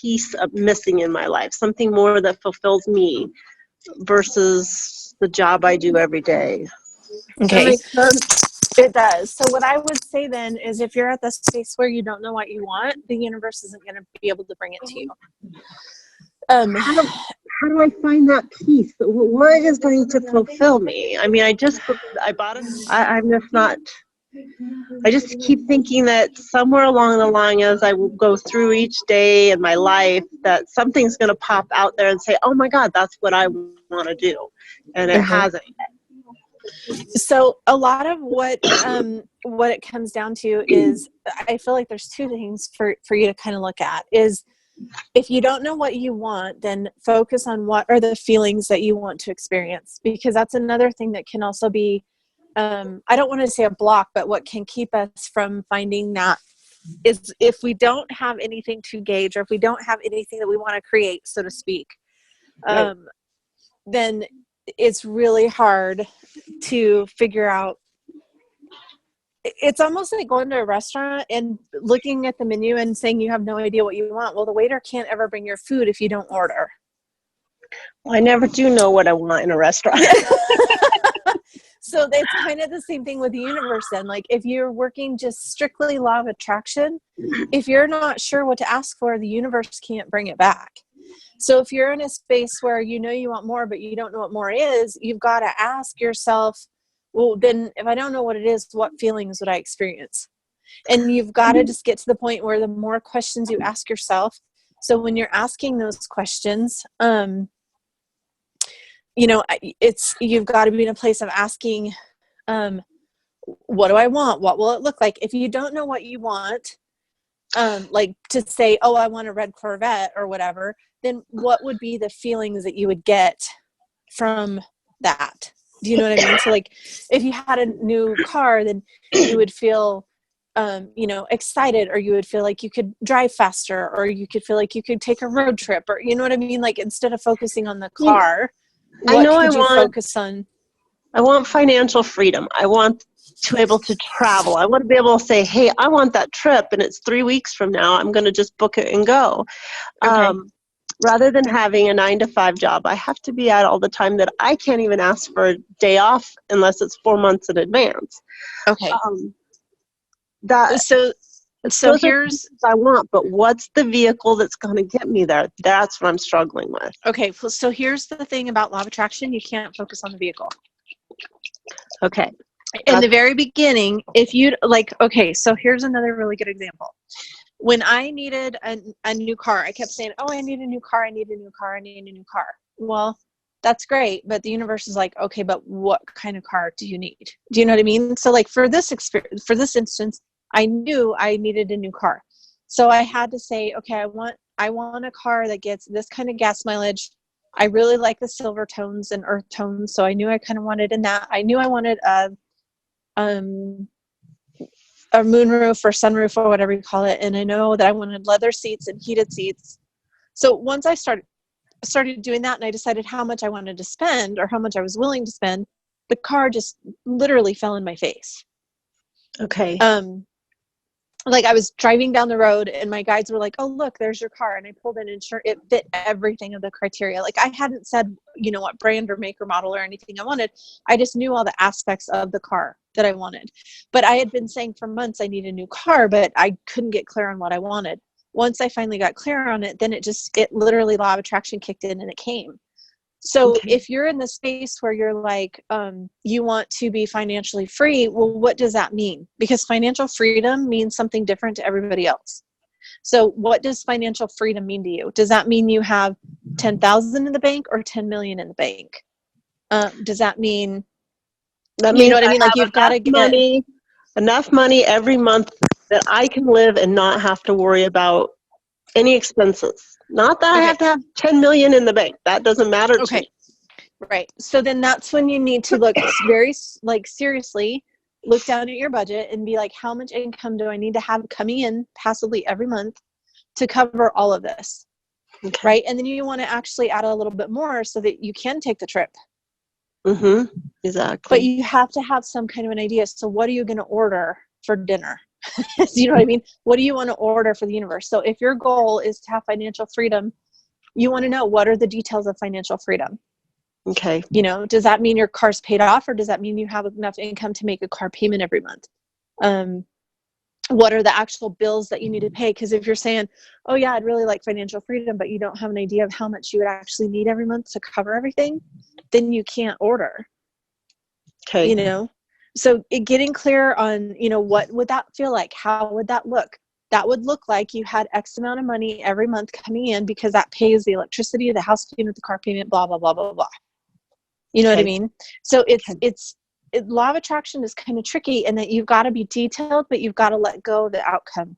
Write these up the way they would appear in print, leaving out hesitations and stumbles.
piece missing in my life, something more that fulfills me versus the job I do every day. Okay. That makes sense? It does. So what I would say then is if you're at the space where you don't know what you want, the universe isn't going to be able to bring it to you. How do I find that piece? What is going to fulfill me? I mean, I bought it. I'm just not. I just keep thinking that somewhere along the line, as I go through each day in my life, that something's going to pop out there and say, "Oh my God, that's what I want to do," and it hasn't. So a lot of what it comes down to is, I feel like there's two things for you to kind of look at is, if you don't know what you want, then focus on what are the feelings that you want to experience, because that's another thing that can also be, I don't want to say a block, but what can keep us from finding that is if we don't have anything to gauge, or if we don't have anything that we want to create, so to speak, then it's really hard to figure out. It's almost like going to a restaurant and looking at the menu and saying you have no idea what you want. Well, the waiter can't ever bring your food if you don't order. Well, I never do know what I want in a restaurant. So it's kind of the same thing with the universe then. Like if you're working just strictly law of attraction, if you're not sure what to ask for, the universe can't bring it back. So if you're in a space where you know you want more, but you don't know what more is, you've got to ask yourself, well, then if I don't know what it is, what feelings would I experience? And you've got to just get to the point where the more questions you ask yourself. So when you're asking those questions, you've got to be in a place of asking, what do I want? What will it look like? If you don't know what you want, like to say, oh, I want a red Corvette or whatever, then what would be the feelings that you would get from that? Do you know what I mean? So like if you had a new car, then you would feel, excited, or you would feel like you could drive faster, or you could feel like you could take a road trip, or you know what I mean? Like instead of focusing on the car, focus on? I want financial freedom. I want to be able to travel. I want to be able to say, hey, I want that trip and it's 3 weeks from now. I'm going to just book it and go. Okay. Rather than having a 9-to-5 job, I have to be out all the time that I can't even ask for a day off unless it's 4 months in advance. Okay. So here's what I want, but what's the vehicle that's going to get me there? That's what I'm struggling with. Okay. So here's the thing about law of attraction. You can't focus on the vehicle. Okay. In the very beginning, if you so here's another really good example. When I needed a new car, I kept saying, oh, I need a new car. I need a new car. I need a new car. Well, that's great. But the universe is like, okay, but what kind of car do you need? Do you know what I mean? So like for this instance, I knew I needed a new car. So I had to say, okay, I want a car that gets this kind of gas mileage. I really like the silver tones and earth tones. So I knew I kind of wanted in that. I knew I wanted a moonroof or sunroof or whatever you call it. And I know that I wanted leather seats and heated seats. So once I started doing that and I decided how much I wanted to spend or how much I was willing to spend, the car just literally fell in my face. Okay. Like I was driving down the road and my guides were like, oh, look, there's your car. And I pulled in and sure it fit everything of the criteria. Like I hadn't said, what brand or make or model or anything I wanted. I just knew all the aspects of the car that I wanted. But I had been saying for months, I need a new car, but I couldn't get clear on what I wanted. Once I finally got clear on it, then it literally law of attraction kicked in and it came. So if you're in the space where you're like, you want to be financially free, well, what does that mean? Because financial freedom means something different to everybody else. So what does financial freedom mean to you? Does that mean you have 10,000 in the bank or 10 million in the bank? Does that mean, that means you know what I mean? Like you've got to get enough money every month that I can live and not have to worry about any expenses. Not that I have to have 10 million in the bank. That doesn't matter to me. Right. So then that's when you need to look very seriously, look down at your budget and be like, how much income do I need to have coming in passively every month to cover all of this? Okay. Right. And then you want to actually add a little bit more so that you can take the trip. Mm-hmm. Exactly. But you have to have some kind of an idea. So what are you going to order for dinner? You know what I mean? What do you want to order for the universe? So if your goal is to have financial freedom, you want to know, what are the details of financial freedom? Okay. You know, does that mean your car's paid off, or does that mean you have enough income to make a car payment every month? What are the actual bills that you need to pay? Because if you're saying, oh yeah, I'd really like financial freedom, but you don't have an idea of how much you would actually need every month to cover everything, then you can't order. Okay. You know, so getting clear on, you know, what would that feel like? How would that look? That would look like you had X amount of money every month coming in, because that pays the electricity, the house payment, the car payment, blah, blah, blah, blah, blah. You know what I mean? So law of attraction is kind of tricky in that you've got to be detailed, but you've got to let go of the outcome.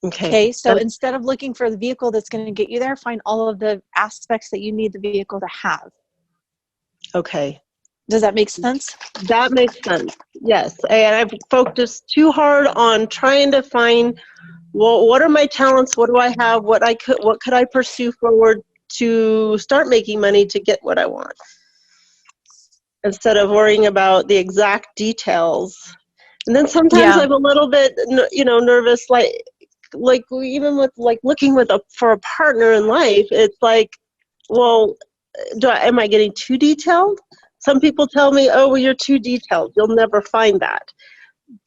Okay. So instead of looking for the vehicle that's going to get you there, find all of the aspects that you need the vehicle to have. Okay. Does that make sense? That makes sense. Yes. And I've focused too hard on trying to find, well, what are my talents? What do I have? What could I pursue forward to start making money to get what I want? Instead of worrying about the exact details. And then sometimes I'm a little bit, nervous, like even with looking for a partner in life, it's like, well, am I getting too detailed? Some people tell me, oh, well, you're too detailed. You'll never find that.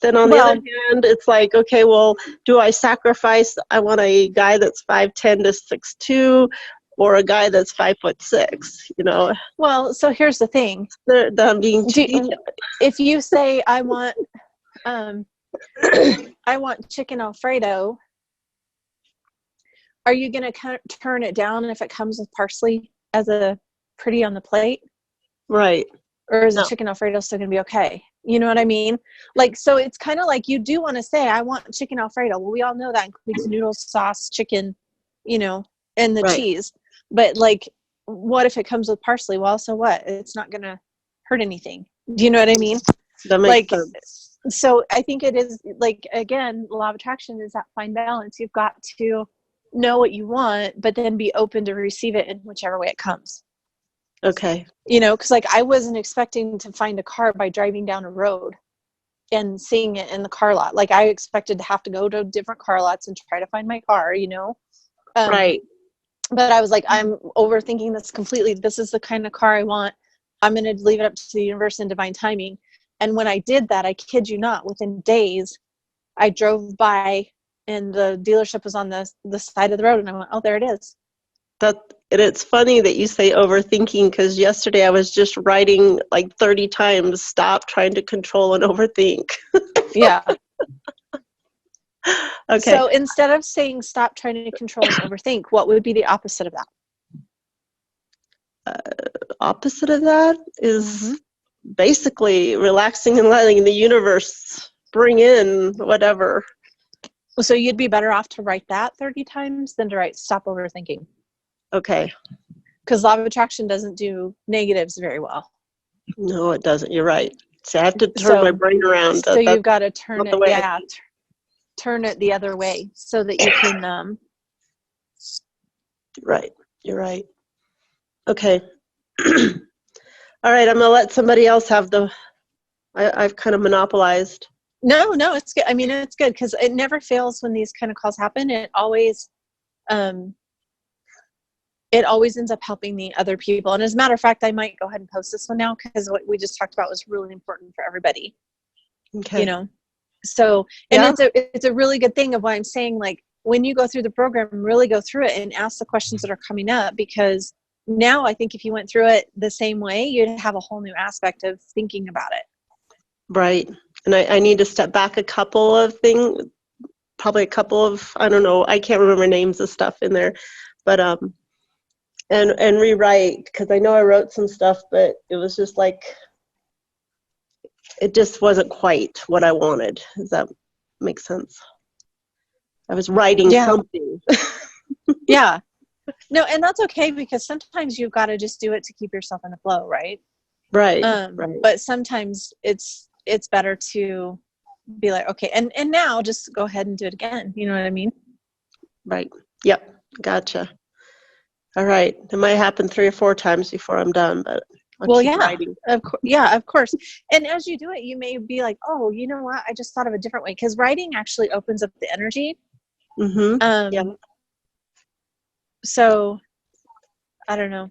Then on the other hand, it's like, okay, well, do I sacrifice? I want a guy that's 5'10" to 6'2", or a guy that's 5'6", you know? Well, so here's the thing. I'm being too detailed. If you say, I want chicken Alfredo, are you going to turn it down if it comes with parsley as a pretty on the plate? Right. Or is the chicken Alfredo still going to be okay? You know what I mean? Like, so it's kind of like, you do want to say, I want chicken Alfredo. Well, we all know that includes noodles, sauce, chicken, you know, and the cheese. But like, what if it comes with parsley? Well, so what? It's not going to hurt anything. Do you know what I mean? That makes sense. So I think it is, like, again, law of attraction is that fine balance. You've got to know what you want, but then be open to receive it in whichever way it comes. Okay. You know, because like, I wasn't expecting to find a car by driving down a road and seeing it in the car lot. Like, I expected to have to go to different car lots and try to find my car, you know? Right. But I was like, I'm overthinking this completely. This is the kind of car I want. I'm going to leave it up to the universe and divine timing. And when I did that, I kid you not, within days, I drove by and the dealership was on the side of the road, and I went, oh, there it is. And it's funny that you say overthinking, because yesterday I was just writing like 30 times, stop trying to control and overthink. Yeah. Okay. So instead of saying stop trying to control and overthink, what would be the opposite of that? Opposite of that is basically relaxing and letting the universe bring in whatever. So you'd be better off to write that 30 times than to write stop overthinking. Okay. Because law of attraction doesn't do negatives very well. No, it doesn't. You're right. So I have to turn my brain around. So you've got to turn it, turn it the other way so that you can. Right. You're right. Okay. All right. I'm going to let somebody else have I've kind of monopolized. No, it's good. I mean, it's good because it never fails when these kind of calls happen. It always ends up helping the other people. And as a matter of fact, I might go ahead and post this one now because what we just talked about was really important for everybody. Okay. You know, so, and it's a really good thing of why I'm saying, like, when you go through the program, really go through it and ask the questions that are coming up, because now I think if you went through it the same way, you'd have a whole new aspect of thinking about it. Right. And I need to step back a couple of things, probably a couple of, I don't know, I can't remember names of stuff in there, but and rewrite, because I know I wrote some stuff, but it was just like, it just wasn't quite what I wanted. Does that make sense? I was writing something. Yeah. No, and that's okay, because sometimes you've got to just do it to keep yourself in the flow, right? Right. Right. But sometimes it's better to be like, okay, and now just go ahead and do it again. You know what I mean? Right. Yep. Gotcha. All right. It might happen 3 or 4 times before I'm done, but I'll Well, keep yeah, writing. of course. And as you do it, you may be like, oh, you know what? I just thought of a different way, because writing actually opens up the energy. Mm-hmm. Yeah. So I don't know.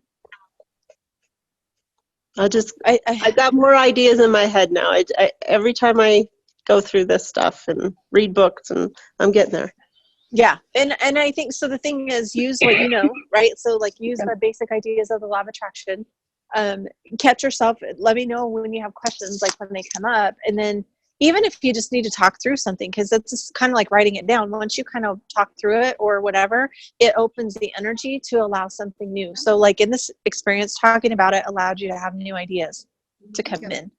I got more ideas in my head now. Every time I go through this stuff and read books, and I'm getting there. Yeah. And I think, so the thing is, use what you know, right? So like use the basic ideas of the law of attraction. Catch yourself, let me know when you have questions, like when they come up. And then even if you just need to talk through something, because it's just kind of like writing it down. Once you kind of talk through it or whatever, it opens the energy to allow something new. So like in this experience, talking about it allowed you to have new ideas to come in.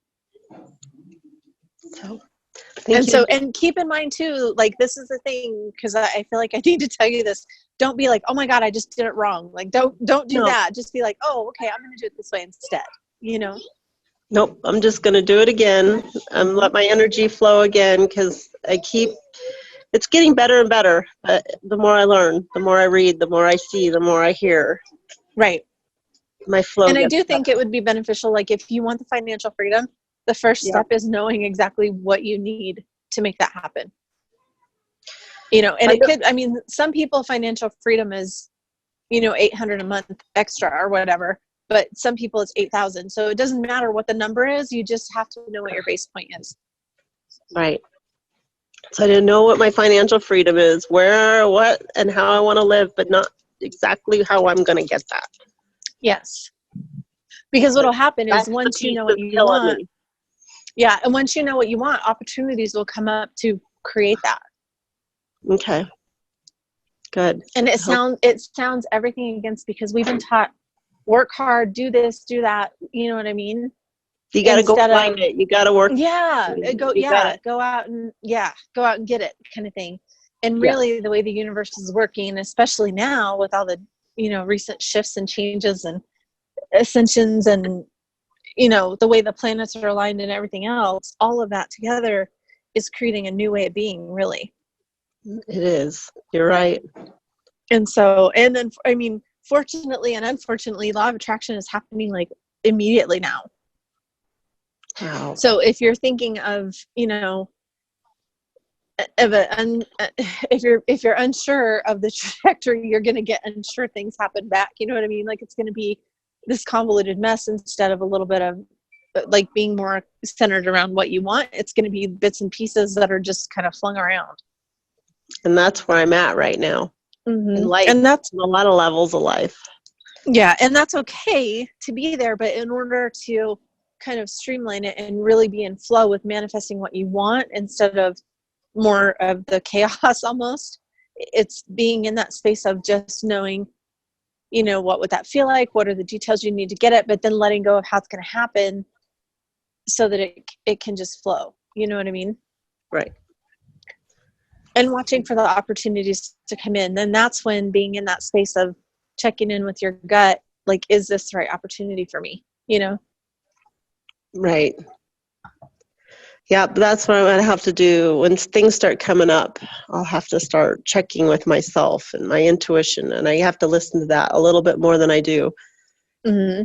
So and keep in mind too, like this is the thing, because I feel like I need to tell you this. Don't be like, oh my God, I just did it wrong. Like don't do that. Just be like, oh, okay, I'm going to do it this way instead. You know? Nope, I'm just going to do it again and let my energy flow again, because it's getting better and better. But the more I learn, the more I read, the more I see, the more I hear. Right. My flow And I gets do think better. it would be beneficial, like if you want the financial freedom, the first step is knowing exactly what you need to make that happen. You know, and some people, financial freedom is, $800 a month extra or whatever. But some people it's 8,000. So it doesn't matter what the number is. You just have to know what your base point is. Right. So I didn't know what my financial freedom is, where, what, and how I want to live, but not exactly how I'm going to get that. Yes. Because what will happen is once you know what you want, and once you know what you want, opportunities will come up to create that. Okay. Good. And it sounds everything against, because we've been taught work hard, do this, do that. You know what I mean? You got to go find it. You got to work. Yeah. Go out and get it, kind of thing. And really the way the universe is working, especially now with all the, recent shifts and changes and ascensions and, the way the planets are aligned and everything else, all of that together is creating a new way of being, really. It is. You're right. And so, and then, fortunately and unfortunately, law of attraction is happening like immediately now. Wow. So if you're thinking of, if you're unsure of the trajectory, you're going to get unsure things happen back. You know what I mean? Like it's going to be this convoluted mess instead of a little bit of like being more centered around what you want. It's going to be bits and pieces that are just kind of flung around. And that's where I'm at right now. Mm-hmm. In life, and that's a lot of levels of life. Yeah. And that's okay to be there. But in order to kind of streamline it and really be in flow with manifesting what you want instead of more of the chaos almost, it's being in that space of just knowing, what would that feel like? What are the details you need to get it? But then letting go of how it's going to happen so that it can just flow. You know what I mean? Right. And watching for the opportunities to come in. Then that's when being in that space of checking in with your gut, like, is this the right opportunity for me? Right. Yeah, that's what I'm going to have to do. When things start coming up, I'll have to start checking with myself and my intuition, and I have to listen to that a little bit more than I do. Mm-hmm.